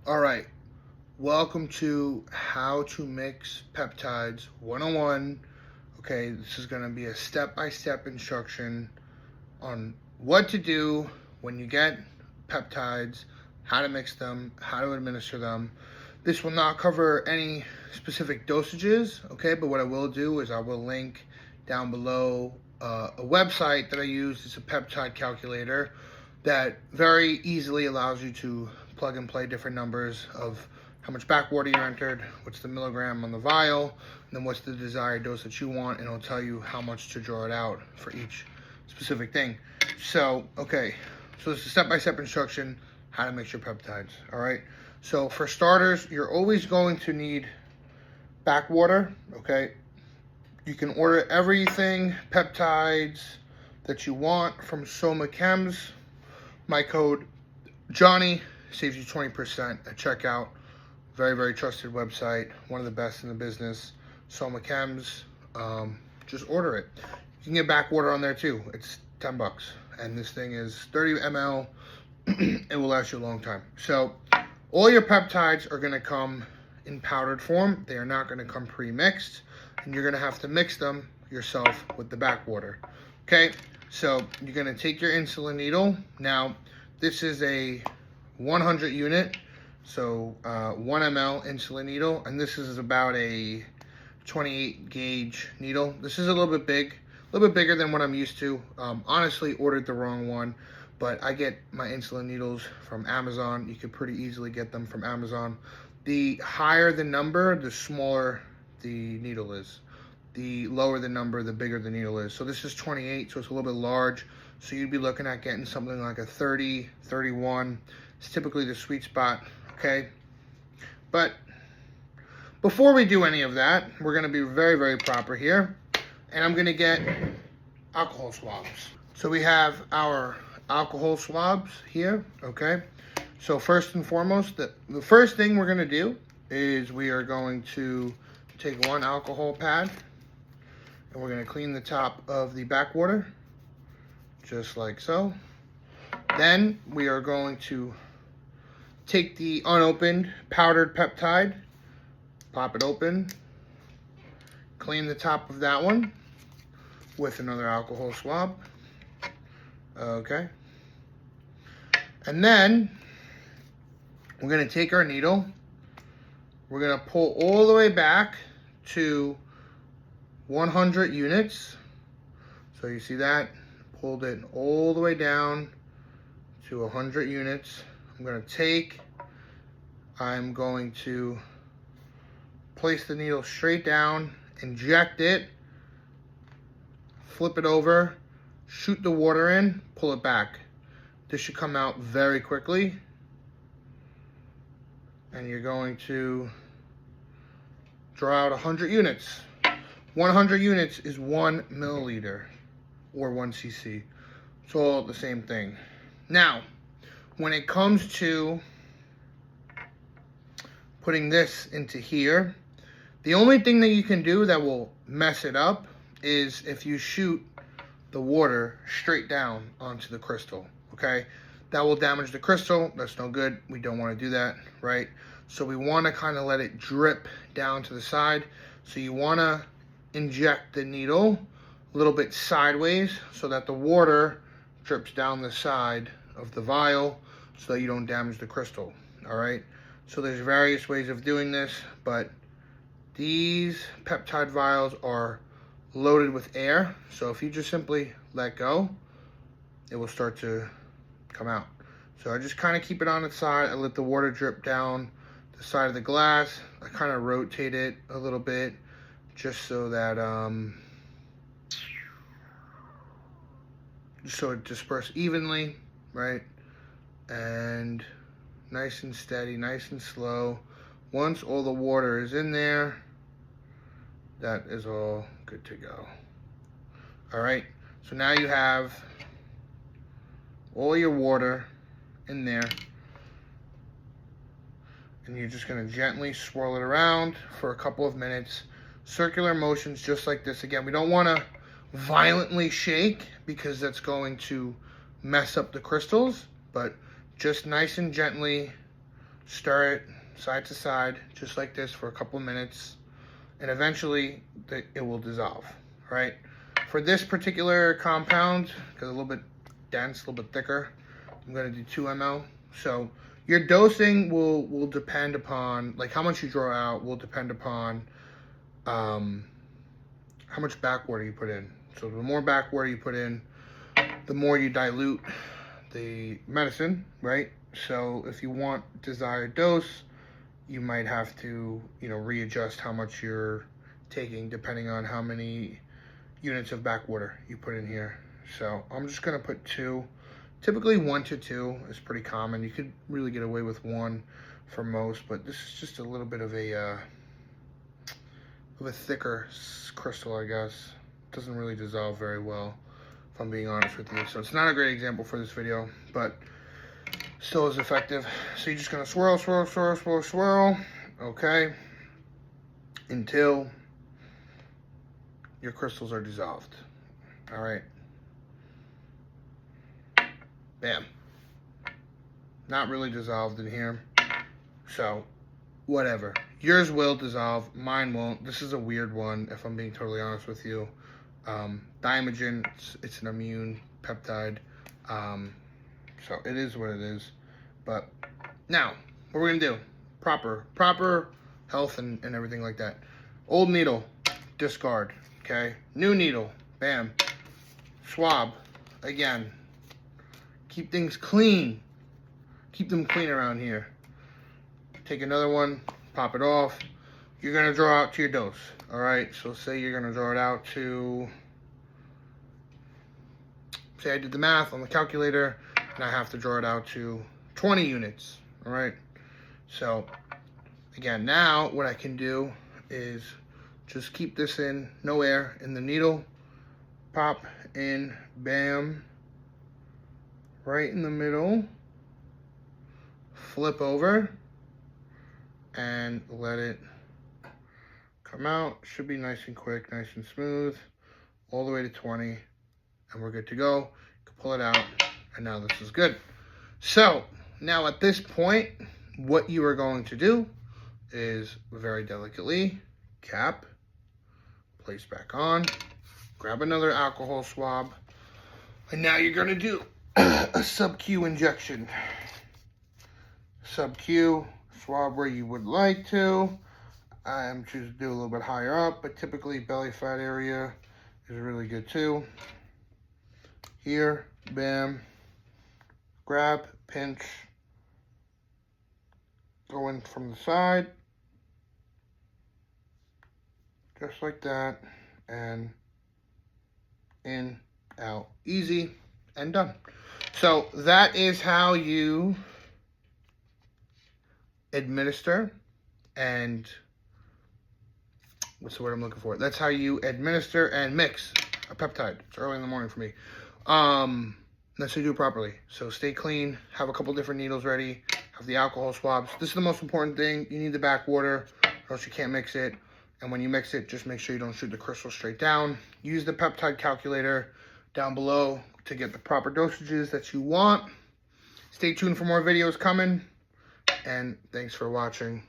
All right, welcome to How to Mix Peptides 101. Okay, this is going to be a step-by-step instruction on what to do when you get peptides, how to mix them, how to administer them. This will not cover any specific dosages, okay, but what I will do is I will link down below a website that I use. It's a peptide calculator that very easily allows you to plug and play different numbers of how much backwater you entered, what's the milligram on the vial, and then what's the desired dose that you want, and it'll tell you how much to draw it out for each specific thing. So, okay, so this is a step-by-step instruction, how to mix your peptides, all right? So for starters, you're always going to need backwater, okay? You can order everything, peptides, that you want from Soma Chems. My code, Johnny, saves you 20% at checkout. Very, very trusted website. One of the best in the business. Soma Chems. Just order it. You can get backwater on there too. It's 10 bucks. And this thing is 30 ml. It will last you a long time. So all your peptides are going to come in powdered form. They are not going to come pre-mixed. And you're going to have to mix them yourself with the backwater. Okay? So you're going to take your insulin needle. Now, this is a 100 unit, so 1 ml insulin needle, and this is about a 28 gauge needle. This is a little bit bigger than what I'm used to. Honestly, ordered the wrong one, but I get my insulin needles from Amazon. You could pretty easily get them from Amazon. The higher the number, the smaller the needle is. The lower the number, the bigger the needle is. So this is 28, so it's a little bit large. So you'd be looking at getting something like a 30, 31. It's typically the sweet spot, okay? But before we do any of that, we're gonna be very, very proper here. And I'm gonna get alcohol swabs. So we have our alcohol swabs here, okay? So first and foremost, the first thing we're gonna do is we are going to take one alcohol pad, and we're going to clean the top of the backwater, just like so. Then we are going to take the unopened powdered peptide, pop it open, clean the top of that one with another alcohol swab. Okay. And then we're going to take our needle, we're going to pull all the way back to 100 units. So you see that? Pulled it all the way down to 100 units. I'm going to place the needle straight down, inject it, flip it over, shoot the water in, pull it back. This should come out very quickly. And you're going to draw out 100 units. 100 units is 1 milliliter or 1 cc. It's all the same thing. Now, when it comes to putting this into here, the only thing that you can do that will mess it up is if you shoot the water straight down onto the crystal, okay? That will damage the crystal. That's no good. We don't want to do that, right? So we want to kind of let it drip down to the side. So you want to inject the needle a little bit sideways so that the water drips down the side of the vial so that you don't damage the crystal, all right? So there's various ways of doing this, but these peptide vials are loaded with air. So if you just simply let go, it will start to come out. So I just kind of keep it on its side. I let the water drip down the side of the glass. I kind of rotate it a little bit just so that just so it disperses evenly, right? And nice and steady, nice and slow. Once all the water is in there, that is all good to go. All right, so now you have all your water in there, and you're just going to gently swirl it around for a couple of minutes. Circular motions just like this. Again, we don't want to violently shake because that's going to mess up the crystals, but just nice and gently stir it side to side, just like this for a couple minutes, and eventually it will dissolve, right? For this particular compound, because a little bit dense, a little bit thicker, I'm gonna do 2 ml. So your dosing will depend upon, like how much you draw out will depend upon how much backwater you put in. So the more backwater you put in, the more you dilute the medicine, right? So if you want desired dose, you might have to, readjust how much you're taking depending on how many units of backwater you put in here. So I'm just gonna put 2. Typically 1 to 2 is pretty common. You could really get away with 1 for most, but this is just a little bit of a thicker crystal, I guess. Doesn't really dissolve very well, if I'm being honest with you. So it's not a great example for this video, but still is effective. So you're just gonna swirl, swirl, swirl, swirl, swirl, okay, until your crystals are dissolved. All right. Bam. Not really dissolved in here. So, whatever. Yours will dissolve, mine won't. This is a weird one, if I'm being totally honest with you. Diamogen, it's an immune peptide. So it is what it is. But now, what we're gonna do, proper health and everything like that. Old needle, discard, okay? New needle, bam. Swab, again. Keep things clean. Keep them clean around here. Take another one, pop it off. You're gonna draw out to your dose, all right? So say you're gonna draw it out to, say I did the math on the calculator, and I have to draw it out to 20 units, all right? So again, now what I can do is just keep this in, no air in the needle, pop in, bam, right in the middle, flip over, and let it come out. Should be nice and quick, nice and smooth, all the way to 20, and we're good to go. You can pull it out, and now this is good. So now at this point, what you are going to do is very delicately cap, place back on, grab another alcohol swab, and now you're going to do a sub-Q injection. Sub-Q, swab where you would like to. I'm choosing to do a little bit higher up, but typically belly fat area is really good too. Here, bam, grab, pinch, go in from the side, just like that, and in, out, easy, and done. So that is how you administer and, what's the word I'm looking for? That's how you administer and mix a peptide. It's early in the morning for me. That's how you do it properly. So stay clean, have a couple different needles ready, have the alcohol swabs. This is the most important thing. You need the backwater, or else you can't mix it. And when you mix it, just make sure you don't shoot the crystal straight down. Use the peptide calculator down below to get the proper dosages that you want. Stay tuned for more videos coming, and thanks for watching.